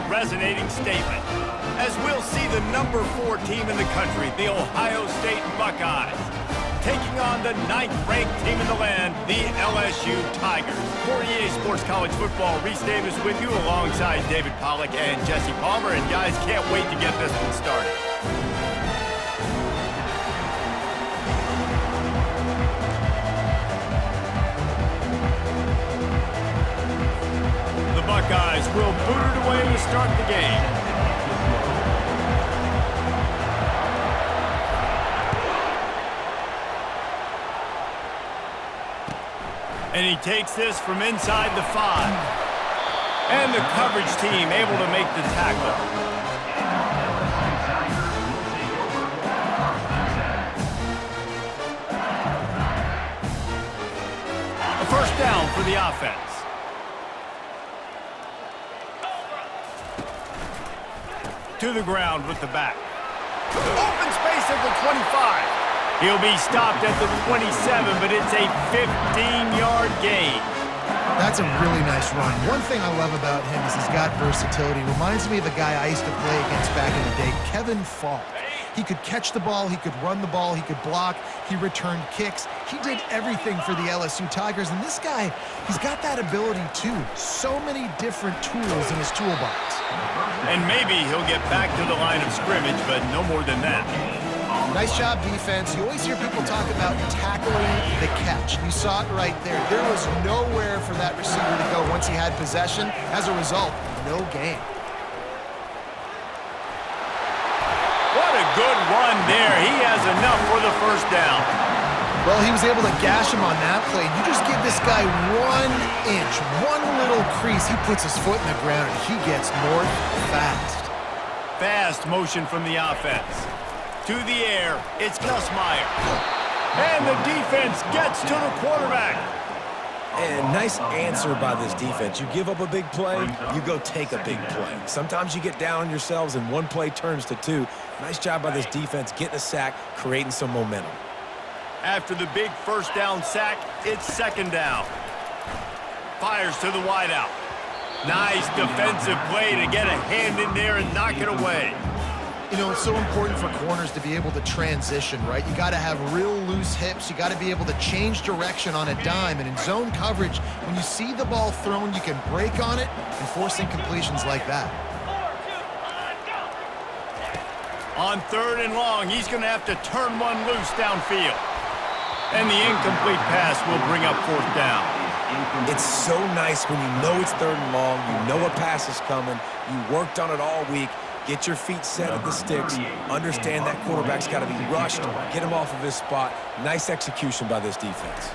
resonating statement, as we'll see the number 4 team in the country, the Ohio State Buckeyes, taking on the 9th-ranked team in the land, the LSU Tigers. For EA Sports College Football, Reese Davis with you alongside David Pollack and Jesse Palmer. And guys, can't wait to get this one started. The Buckeyes will boot it away to start the game. And he takes this from inside the 5. And the coverage team able to make the tackle. A first down for the offense. To the ground with the back. Open space at the 25. He'll be stopped at the 27, but it's a 15-yard gain. That's a really nice run. One thing I love about him is he's got versatility. Reminds me of a guy I used to play against back in the day, Kevin Falk. He could catch the ball, he could run the ball, he could block, he returned kicks. He did everything for the LSU Tigers, and this guy, he's got that ability too. So many different tools in his toolbox. And maybe he'll get back to the line of scrimmage, but no more than that. Nice job, defense. You always hear people talk about tackling the catch. You saw it right there. There was nowhere for that receiver to go once he had possession. As a result, no gain. What a good run there. He has enough for the first down. Well, he was able to gash him on that play. You just give this guy 1 inch, one little crease. He puts his foot in the ground, and he gets north fast. Fast motion from the offense. To the air, it's Gus Meyer. And the defense gets to the quarterback. And nice answer by this defense. You give up a big play, you go take a big play. Sometimes you get down on yourselves and one play turns to 2. Nice job by this defense getting a sack, creating some momentum. After the big first down sack, it's second down. Fires to the wideout. Nice defensive play to get a hand in there and knock it away. You know, it's so important for corners to be able to transition, right? You got to have real loose hips. You got to be able to change direction on a dime. And in zone coverage, when you see the ball thrown, you can break on it and force incompletions like that. On 3rd and long, he's going to have to turn one loose downfield. And the incomplete pass will bring up 4th down. It's so nice when you know it's 3rd and long, you know a pass is coming, you worked on it all week. Get your feet set at the sticks. Understand that quarterback's got to be rushed. Get him off of his spot. Nice execution by this defense.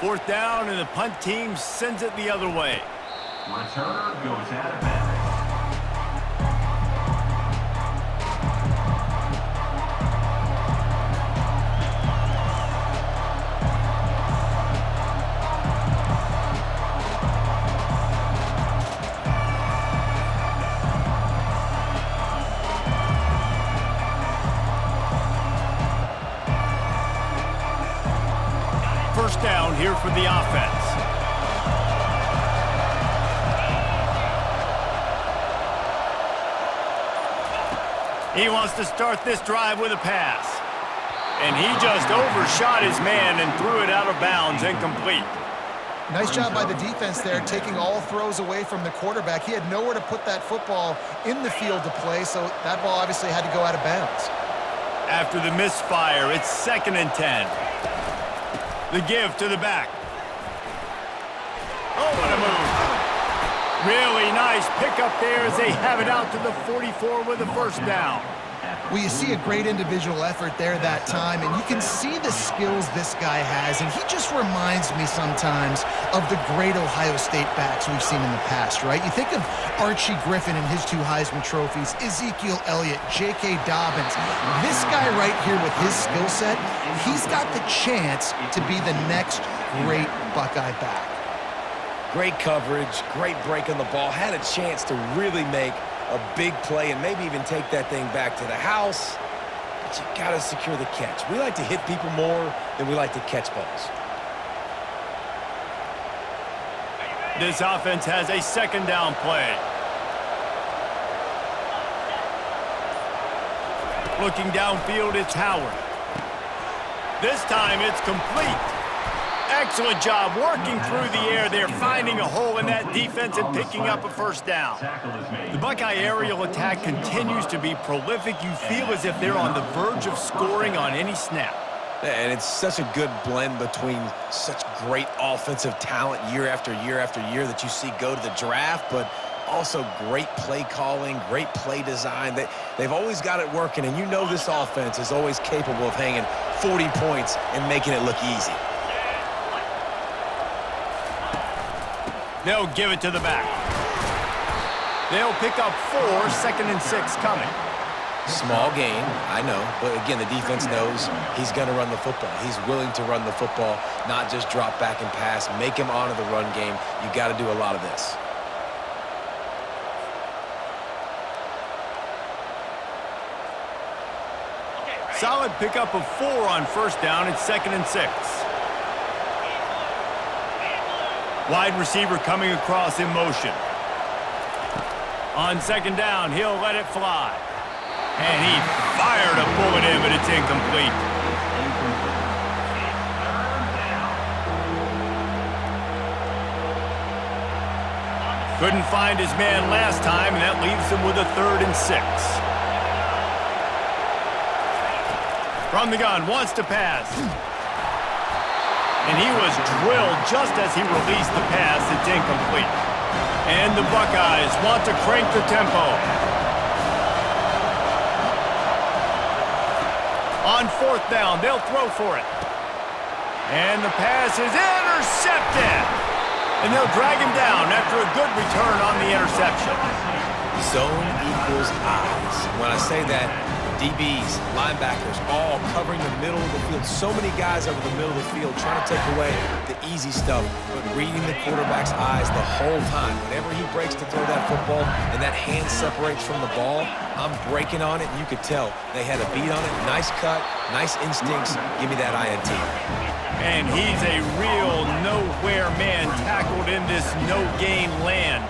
4th down, and the punt team sends it the other way. Returner goes out of bounds. First down here for the offense. He wants to start this drive with a pass. And he just overshot his man and threw it out of bounds, incomplete. Nice job by the defense there, taking all throws away from the quarterback. He had nowhere to put that football in the field to play, so that ball obviously had to go out of bounds. After the misfire, it's 2nd and 10. The give to the back. Oh, what a move. Really nice pickup there as they have it out to the 44 with a first down. Well, you see a great individual effort there that time, and you can see the skills this guy has, and he just reminds me sometimes of the great Ohio State backs we've seen in the past, right? You think of Archie Griffin and his 2 Heisman trophies, Ezekiel Elliott, J.K. Dobbins. This guy right here with his skill set, he's got the chance to be the next great Buckeye back. Great coverage, great break on the ball, had a chance to really make a big play and maybe even take that thing back to the house. But you got to secure the catch. We like to hit people more than we like to catch balls. This offense has a second down play. Looking downfield, it's Howard. This time it's complete. Excellent job working through the air there, finding a hole in that defense and picking up a first down. The Buckeye aerial attack continues to be prolific. You feel as if they're on the verge of scoring on any snap. And it's such a good blend between such great offensive talent year after year after year that you see go to the draft, but also great play calling, great play design. They've always got it working, and you know this offense is always capable of hanging 40 points and making it look easy. They'll give it to the back. They'll pick up 4, 2nd and 6 coming. Small gain, I know, but again, the defense knows he's going to run the football. He's willing to run the football, not just drop back and pass, make him honor the run game. You got to do a lot of this. Solid pickup of 4 on first down. It's 2nd and 6. Wide receiver coming across in motion. On 2nd down, he'll let it fly. And he fired a bullet in, but it's incomplete. Couldn't find his man last time, and that leaves him with a 3rd and 6. From the gun, wants to pass. And he was drilled just as he released the pass. It's incomplete. And the Buckeyes want to crank the tempo. On 4th down, they'll throw for it. And the pass is intercepted. And they'll drag him down after a good return on the interception. Zone equals eyes. When I say that, DBs, linebackers, all covering the middle of the field. So many guys over the middle of the field trying to take away the easy stuff, but reading the quarterback's eyes the whole time. Whenever he breaks to throw that football and that hand separates from the ball, I'm breaking on it, and you could tell they had a beat on it. Nice cut, nice instincts. Give me that INT. And he's a real nowhere man tackled in this no-gain land.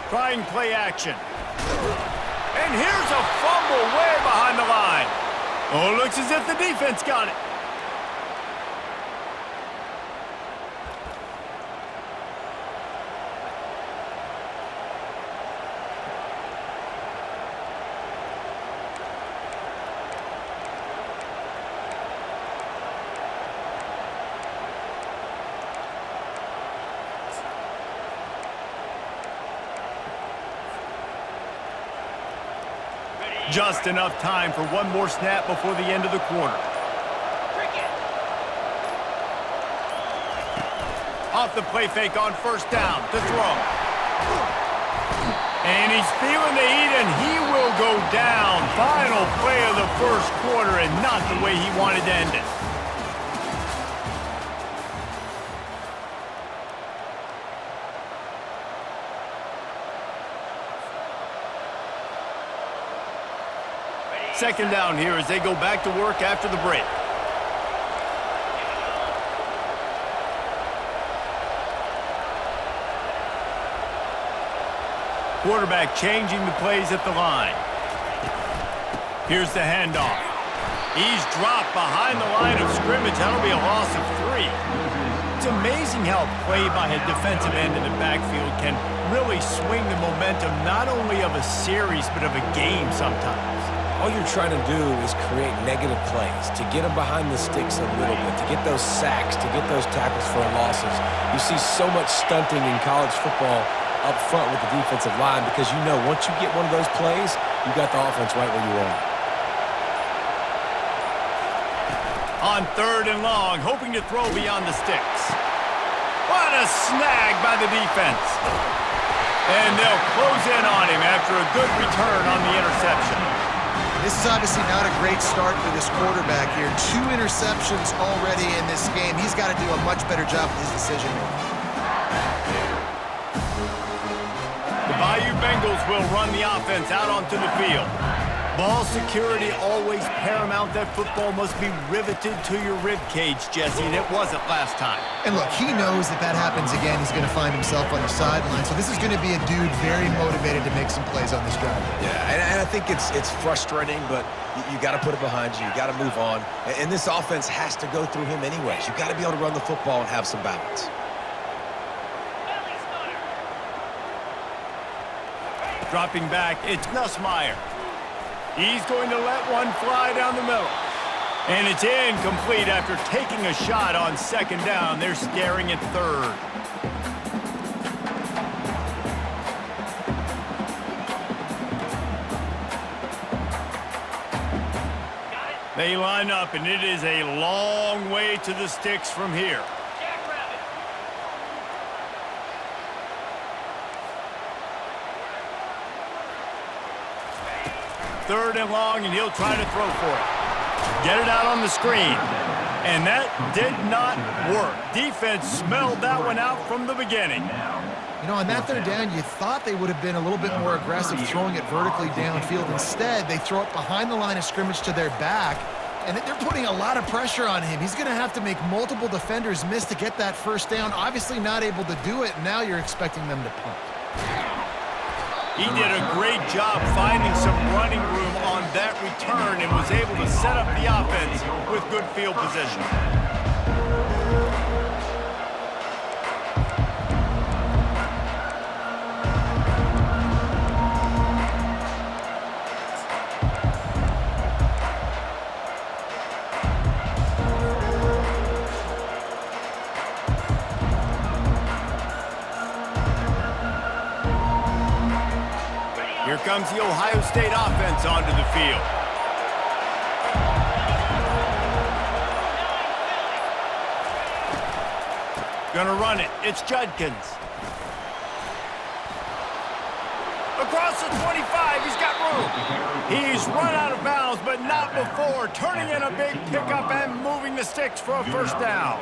Trying play action. And here's a fumble way behind the line. Oh, looks as if the defense got it. Just enough time for one more snap before the end of the quarter. Off the play fake on first down to throw. And he's feeling the heat, and he will go down. Final play of the first quarter, and not the way he wanted to end it. Second down here as they go back to work after the break. Quarterback changing the plays at the line. Here's the handoff. He's dropped behind the line of scrimmage. That'll be a loss of 3. It's amazing how play by a defensive end in the backfield can really swing the momentum not only of a series but of a game sometimes. All you're trying to do is create negative plays, to get them behind the sticks a little bit, to get those sacks, to get those tackles for losses. You see so much stunting in college football up front with the defensive line because you know once you get one of those plays, you got the offense right where you are. On 3rd and long, hoping to throw beyond the sticks. What a snag by the defense. And they'll close in on him after a good return on the interception. This is obviously not a great start for this quarterback here. 2 interceptions already in this game. He's got to do a much better job with his decision-making. The Bayou Bengals will run the offense out onto the field. Ball security always paramount. That football must be riveted to your rib cage, Jesse, and it wasn't last time. And look, he knows that happens again, he's going to find himself on the sideline. So this is going to be a dude very motivated to make some plays on this drive. Yeah, and I think it's frustrating, but you got to put it behind you. You got to move on. And this offense has to go through him anyways. You got to be able to run the football and have some balance. Dropping back, it's Nussmeier. He's going to let one fly down the middle. And it's incomplete after taking a shot on second down. They're staring at third. They line up, and it is a long way to the sticks from here. Third and long, and he'll try to throw for it. Get it out on the screen. And that did not work. Defense smelled that one out from the beginning. You know, on that third down, you thought they would have been a little bit more aggressive throwing it vertically downfield. Instead, they throw it behind the line of scrimmage to their back, and they're putting a lot of pressure on him. He's going to have to make multiple defenders miss to get that first down. Obviously not able to do it. Now you're expecting them to punt. He did a great job finding some running room on that return and was able to set up the offense with good field position. Here comes the Ohio State offense onto the field. Gonna run it. It's Judkins. Across the 25, he's got room. He's run out of bounds, but not before turning in a big pickup and moving the sticks for a first down.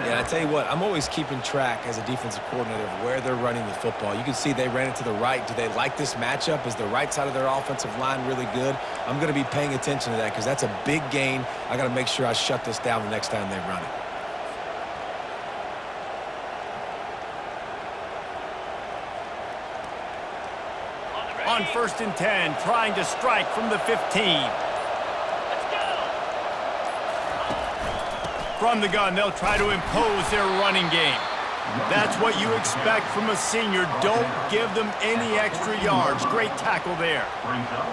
Yeah, I tell you what, I'm always keeping track as a defensive coordinator of where they're running the football. You can see they ran it to the right. Do they like this matchup? Is the right side of their offensive line really good? I'm going to be paying attention to that because that's a big gain. I got to make sure I shut this down the next time they run it. On 1st and 10, trying to strike from the 15. From the gun, they'll try to impose their running game. That's what you expect from a senior. Don't give them any extra yards. Great tackle there.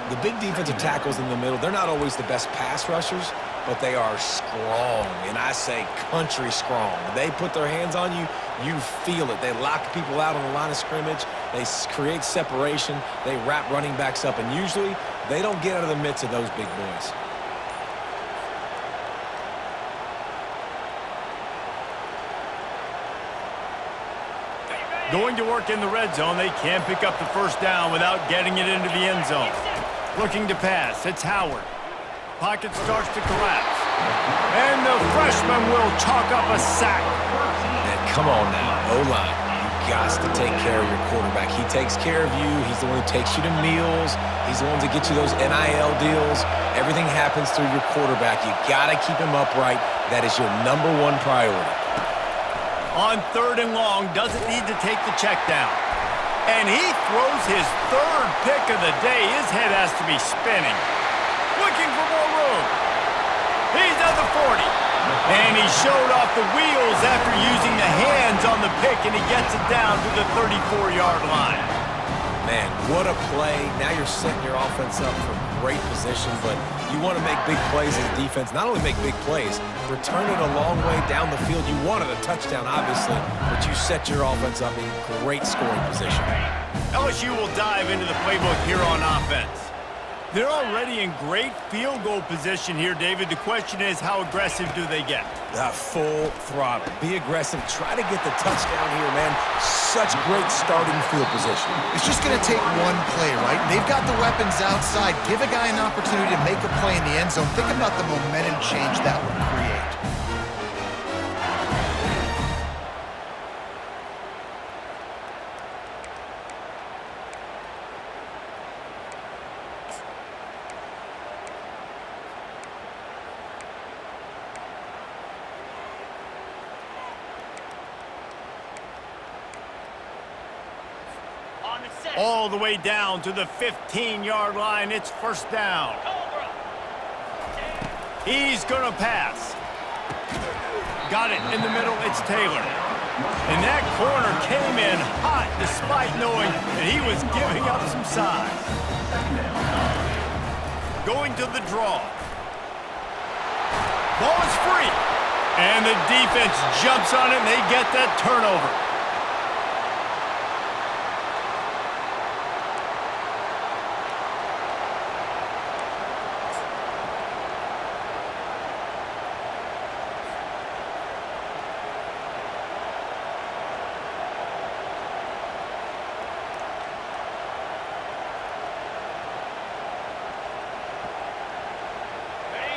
The big defensive tackles in the middle, they're not always the best pass rushers, but they are strong, and I say country strong. They put their hands on you, you feel it. They lock people out on the line of scrimmage. They create separation. They wrap running backs up, and usually they don't get out of the midst of those big boys. Going to work in the red zone. They can't pick up the first down without getting it into the end zone. Looking to pass. It's Howard. Pocket starts to collapse. And the freshman will chalk up a sack. And come on now, O-line. You got to take care of your quarterback. He takes care of you. He's the one who takes you to meals. He's the one to get you those NIL deals. Everything happens through your quarterback. You got to keep him upright. That is your #1 priority. On 3rd and long, doesn't need to take the check down. And he throws his 3rd pick of the day. His head has to be spinning. Looking for more room. He's at the 40. And he showed off the wheels after using the hands on the pick, and he gets it down to the 34-yard line. Man, what a play. Now you're setting your offense up for great position, but you want to make big plays as a defense. Not only make big plays, return it a long way down the field. You wanted a touchdown, obviously, but you set your offense up in great scoring position. LSU will dive into the playbook here on offense. They're already in great field goal position here, David. The question is, how aggressive do they get? Full throttle. Be aggressive. Try to get the touchdown here, man. Such great starting field position. It's just going to take one play, right? They've got the weapons outside. Give a guy an opportunity to make a play in the end zone. Think about the momentum change that would create. All the way down to the 15-yard line. It's first down. He's going to pass. Got it in the middle. It's Taylor. And that corner came in hot despite knowing that he was giving up some size. Going to the draw. Ball is free. And the defense jumps on it, and they get that turnover.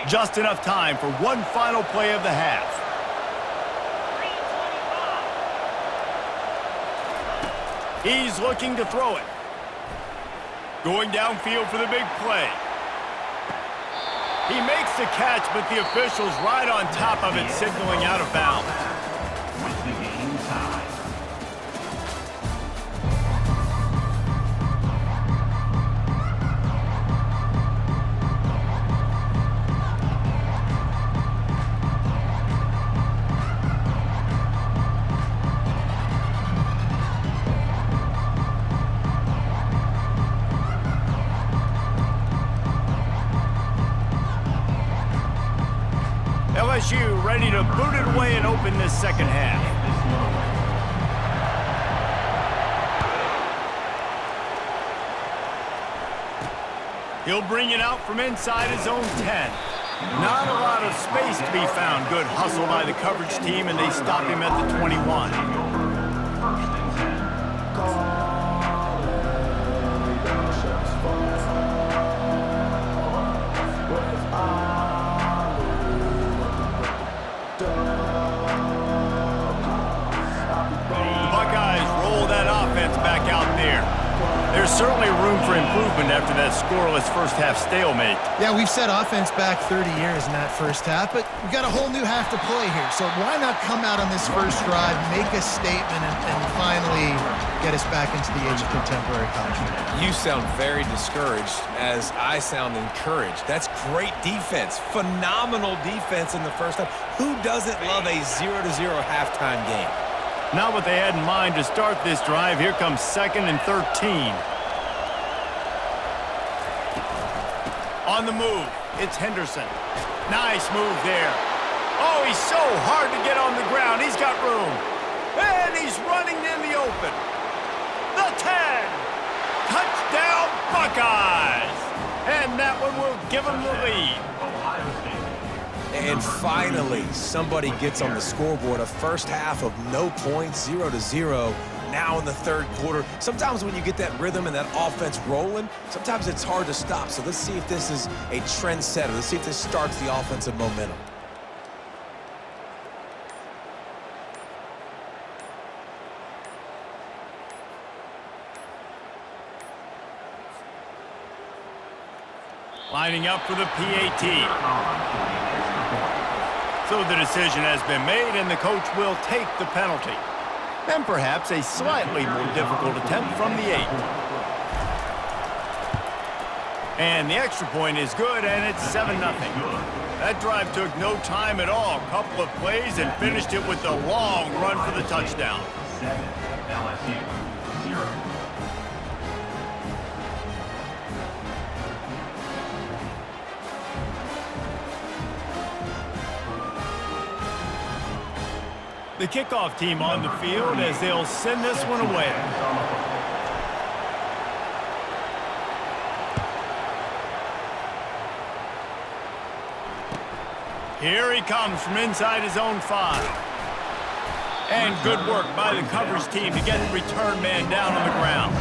Just enough time for one final play of the half. He's looking to throw it. Going downfield for the big play. He makes the catch, but the official's right on top of it, signaling out of bounds. With the game tied. LSU ready to boot it away and open this second half. He'll bring it out from inside his own 10. Not a lot of space to be found. Good hustle by the coverage team, and they stop him at the 21. First and 10. The Buckeyes roll that offense back out there. There's certainly room for improvement after that scoreless first half stalemate. Yeah, we've set offense back 30 years in that first half, but we've got a whole new half to play here. So why not come out on this first drive, make a statement, and finally get us back into the age of contemporary college football? You sound very discouraged as I sound encouraged. That's great defense. Phenomenal defense in the first half. Who doesn't love a 0-0 halftime game? Not what they had in mind to start this drive. Here comes 2nd and 13. On the move, it's Henderson. Nice move there. Oh, he's so hard to get on the ground. He's got room. And he's running in the open. The 10. Touchdown, Buckeyes. And that one will give them the lead. Ohio State. And finally, somebody gets on the scoreboard. A first half of no points, 0-0. Now in the third quarter. Sometimes when you get that rhythm and that offense rolling, sometimes it's hard to stop. So let's see if this is a trend setter. Let's see if this starts the offensive momentum. Lining up for the PAT. So the decision has been made, and the coach will take the penalty. And perhaps a slightly more difficult attempt from the 8. And the extra point is good, and it's 7-0. That drive took no time at all. A couple of plays and finished it with a long run for the touchdown. 7, LSU, 0. The kickoff team on the field as they'll send this one away. Here he comes from inside his own 5. And good work by the coverage team to get the return man down on the ground.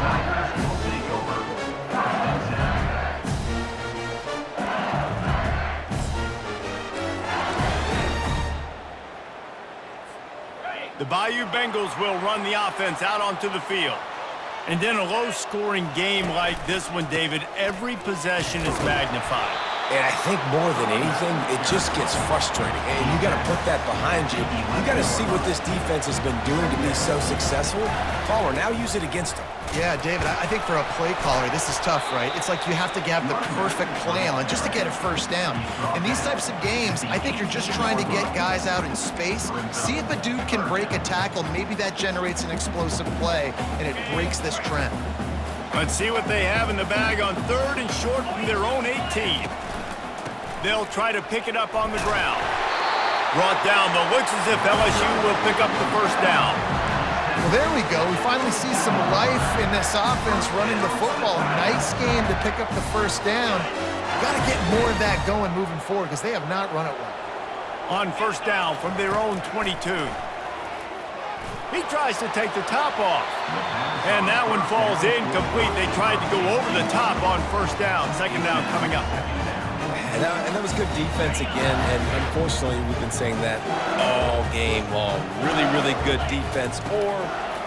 The Bayou Bengals will run the offense out onto the field. And in a low-scoring game like this one, David, every possession is magnified. And I think more than anything, it just gets frustrating. And you got to put that behind you. You got to see what this defense has been doing to be so successful. Caller, now use it against them. Yeah, David, I think for a play caller, this is tough, right? It's like you have to have the perfect play on just to get a first down. In these types of games, I think you're just trying to get guys out in space, see if a dude can break a tackle. Maybe that generates an explosive play, and it breaks this trend. Let's see what they have in the bag on 3rd and short from their own 18. They'll try to pick it up on the ground. Brought down, but looks as if LSU will pick up the first down. Well, there we go. We finally see some life in this offense running the football. Nice game to pick up the first down. Got to get more of that going moving forward because they have not run it well. On first down from their own 22. He tries to take the top off. And that one falls incomplete. They tried to go over the top on first down. Second down coming up. And that was good defense again, and unfortunately, we've been saying that all game long. Really, really good defense, or,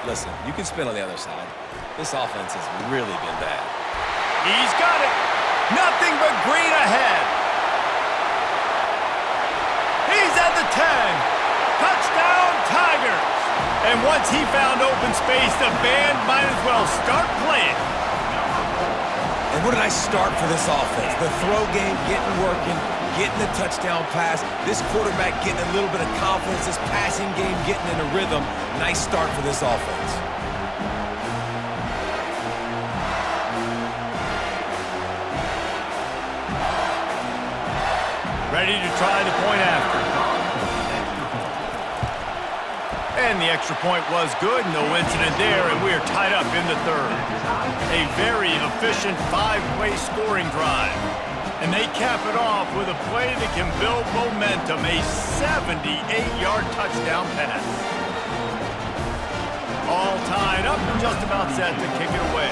listen, you can spin on the other side. This offense has really been bad. He's got it. Nothing but green ahead. He's at the 10. Touchdown, Tigers. And once he found open space, the band might as well start playing. And what did I start for this offense? The throw game getting working, getting the touchdown pass. This quarterback getting a little bit of confidence. This passing game getting in a rhythm. Nice start for this offense. Ready to try the point after. And the extra point was good. No incident there, and we are tied up in the 3rd. A very efficient 5-play scoring drive. And they cap it off with a play that can build momentum, a 78-yard touchdown pass. All tied up and just about set to kick it away.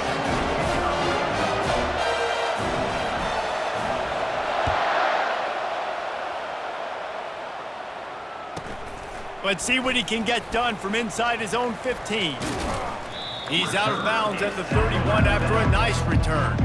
Let's see what he can get done from inside his own 15. He's out of bounds at the 31 after a nice return.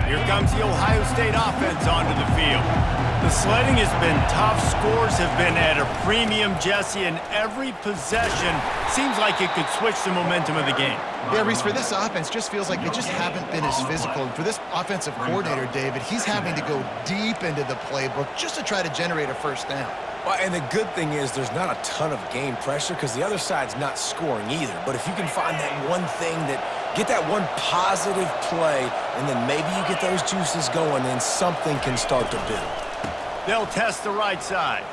Here comes the Ohio State offense onto the field. The sledding has been tough. Scores have been at a premium, Jesse, and every possession seems like it could switch the momentum of the game. Yeah, Reese, for this offense, just feels like they just haven't been as physical. And for this offensive coordinator, David, he's having to go deep into the playbook just to try to generate a first down. Well, and the good thing is there's not a ton of game pressure because the other side's not scoring either. But if you can find that one thing get that one positive play, and then maybe you get those juices going, then something can start to build. They'll test the right side.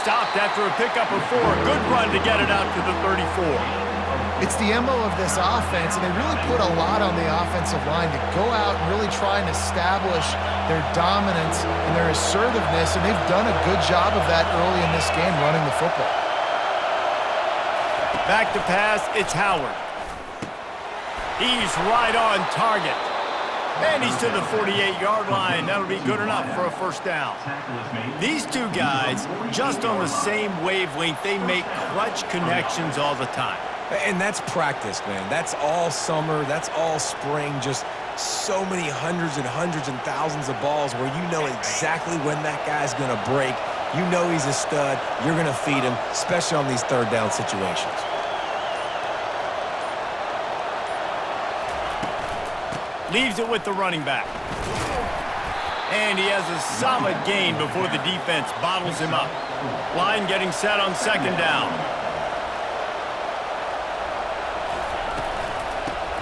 Stopped after a pickup of 4. Good run to get it out to the 34. It's the MO of this offense, and they really put a lot on the offensive line to go out and really try and establish their dominance and their assertiveness, and they've done a good job of that early in this game running the football. Back to pass, it's Howard. He's right on target. And he's to the 48-yard line. That'll be good enough for a first down. These two guys, just on the same wavelength, they make clutch connections all the time. And that's practice, man. That's all summer. That's all spring. Just so many hundreds and thousands of balls where you know exactly when that guy's going to break. You know he's a stud. You're going to feed him, especially on these third down situations. Leaves it with the running back. And he has a solid gain before the defense bottles him up. Line getting set on second down.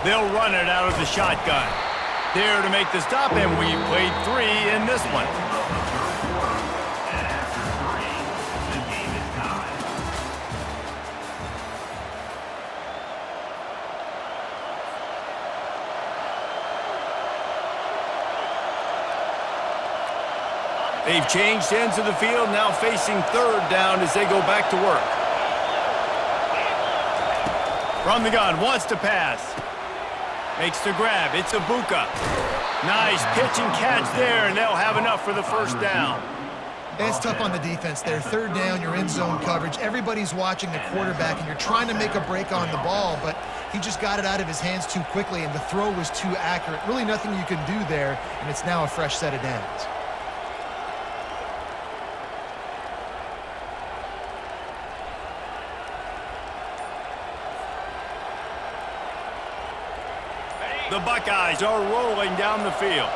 They'll run it out of the shotgun. There to make the stop, and we played 3 in this one. They've changed ends of the field, now facing third down as they go back to work. From the gun, wants to pass. Makes the grab. It's Ibuka. Nice pitch and catch there, and they'll have enough for the first down. It's tough on the defense there. Third down, you're in zone coverage. Everybody's watching the quarterback, and you're trying to make a break on the ball, but he just got it out of his hands too quickly, and the throw was too accurate. Really nothing you can do there, and it's now a fresh set of downs. The Buckeyes are rolling down the field.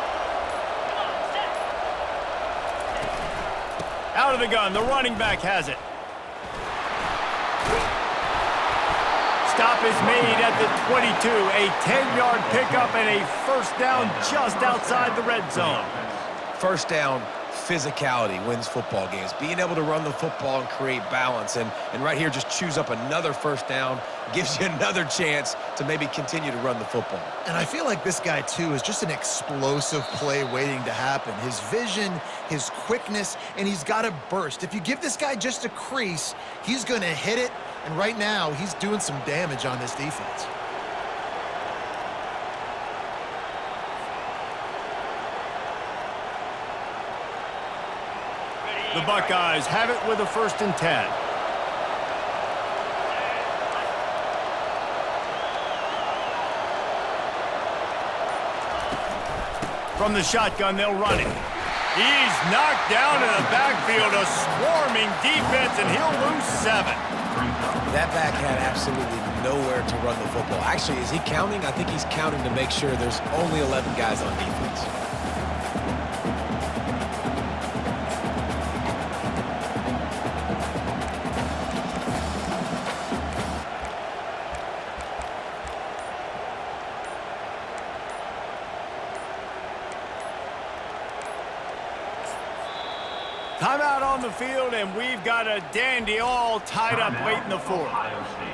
Out of the gun, the running back has it. Stop is made at the 22. A 10-yard pickup and a first down just outside the red zone. First down, physicality wins football games. Being able to run the football and create balance. And right here, just choose up another first down. Gives you another chance to maybe continue to run the football. And I feel like this guy, too, is just an explosive play waiting to happen. His vision, his quickness, and he's got a burst. If you give this guy just a crease, he's going to hit it. And right now, he's doing some damage on this defense. The Buckeyes have it with a 1st and 10. From the shotgun, they'll run it. He's knocked down in the backfield, a swarming defense, and he'll lose 7. That back had absolutely nowhere to run the football. Actually, is he counting? I think he's counting to make sure there's only 11 guys on defense. Timeout on the field, and we've got a dandy all tied up late in the 4th. Ohio State.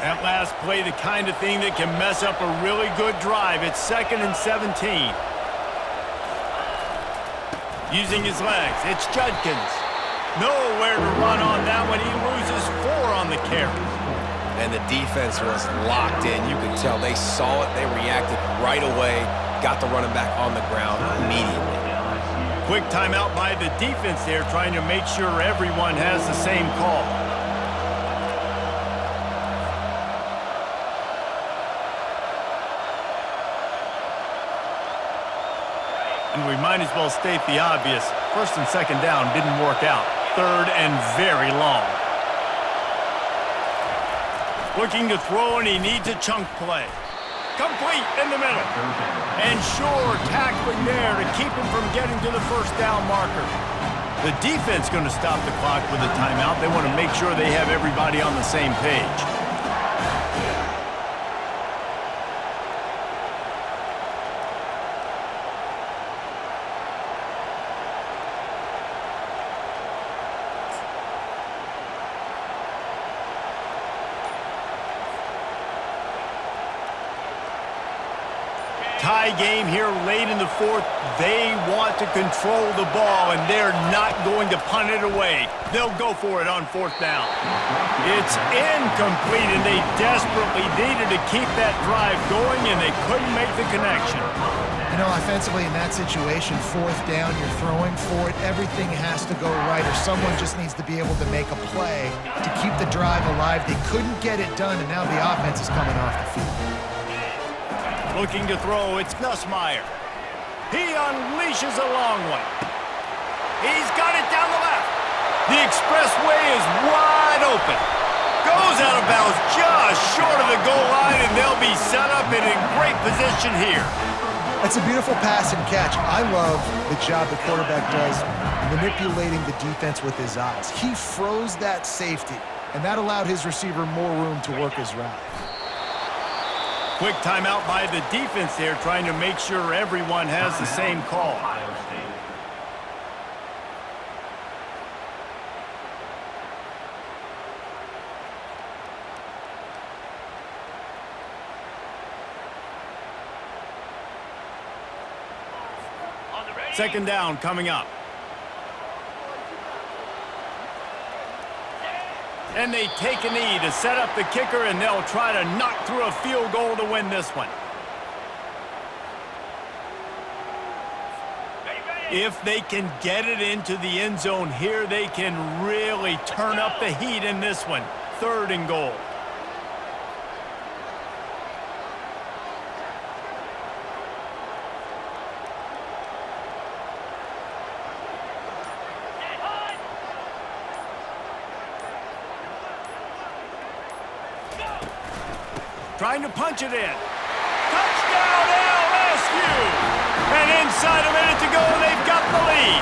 That last play, the kind of thing that can mess up a really good drive. It's 2nd and 17. Using his legs, it's Judkins. Nowhere to run on that one. He loses 4 on the carry. And the defense was locked in. You could tell they saw it. They reacted right away. Got the running back on the ground immediately. Quick timeout by the defense there, trying to make sure everyone has the same call. And we might as well state the obvious. 1st and 2nd down didn't work out. 3rd and very long. Looking to throw, and he needs a chunk play. Complete in the middle. And sure, tackling there to keep him from getting to the 1st down marker. The defense going to stop the clock with a timeout. They want to make sure they have everybody on the same page. Tie game here late in the 4th. They want to control the ball, and they're not going to punt it away. They'll go for it on 4th down. It's incomplete, and they desperately needed to keep that drive going, and they couldn't make the connection. You know, offensively in that situation, 4th down, you're throwing for it. Everything has to go right, or someone just needs to be able to make a play to keep the drive alive. They couldn't get it done, and now the offense is coming off the field. Looking to throw, it's Nussmeier. He unleashes a long one. He's got it down the left. The expressway is wide open. Goes out of bounds just short of the goal line, and they'll be set up and in great position here. That's a beautiful pass and catch. I love the job the quarterback does manipulating the defense with his eyes. He froze that safety, and that allowed his receiver more room to work his route. Quick timeout by the defense there, trying to make sure everyone has the same call. Ohio State. Second down coming up. And they take a knee to set up the kicker, and they'll try to knock through a field goal to win this one. If they can get it into the end zone here, they can really turn up the heat in this one. 3rd and goal. Trying to punch it in. Touchdown LSU! And inside a minute to go, they've got the lead.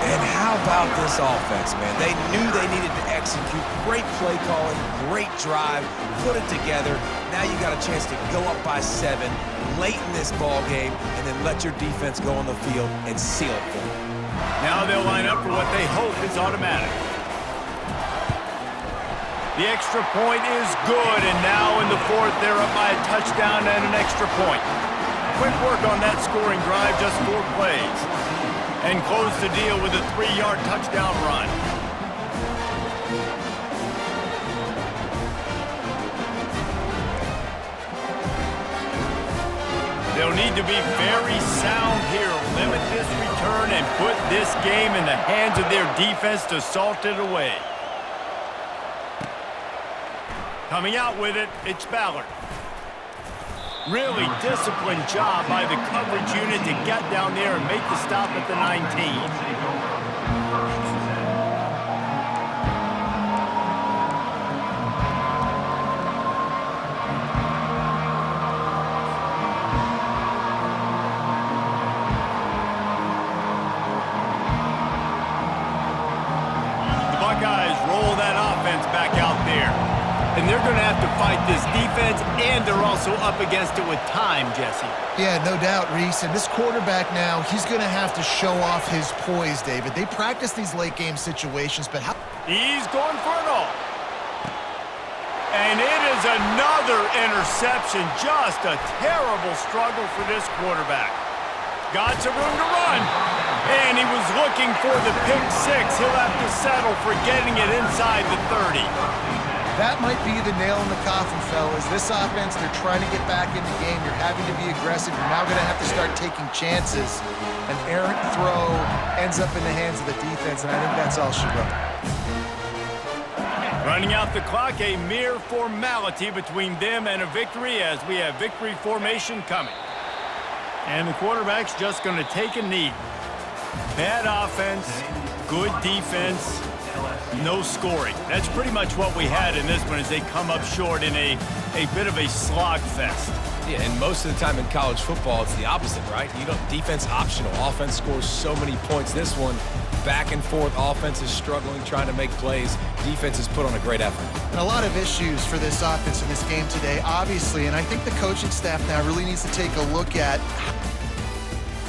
And how about this offense, man? They knew they needed to execute. Great play calling, great drive, put it together. Now you got a chance to go up by 7 late in this ball game and then let your defense go on the field and seal it for them. Now they'll line up for what they hope is automatic. The extra point is good, and now in the 4th, they're up by a touchdown and an extra point. Quick work on that scoring drive, just 4 plays. And close the deal with a 3-yard touchdown run. They'll need to be very sound here, limit this return, and put this game in the hands of their defense to salt it away. Coming out with it, it's Ballard. Really disciplined job by the coverage unit to get down there and make the stop at the 19. The Buckeyes roll that offense back out there. And they're going to have to fight this defense, and they're also up against it with time, Jesse. Yeah, no doubt, Reese. And this quarterback now, he's going to have to show off his poise, David. They practice these late-game situations, but how... He's going for it all. And it is another interception. Just a terrible struggle for this quarterback. Got some room to run. And he was looking for the pick 6. He'll have to settle for getting it inside the 30. That might be the nail in the coffin, fellas. This offense, they're trying to get back in the game. You're having to be aggressive. You're now going to have to start taking chances. An errant throw ends up in the hands of the defense, and I think that's all she wrote. Running out the clock, a mere formality between them and a victory as we have victory formation coming. And the quarterback's just going to take a knee. Bad offense, good defense. No scoring. That's pretty much what we had in this one as they come up short in a bit of a slogfest. Yeah, and most of the time in college football, it's the opposite, right? You don't defense optional. Offense scores so many points. This one, back and forth. Offense is struggling, trying to make plays. Defense has put on a great effort. And a lot of issues for this offense in this game today, obviously, and I think the coaching staff now really needs to take a look at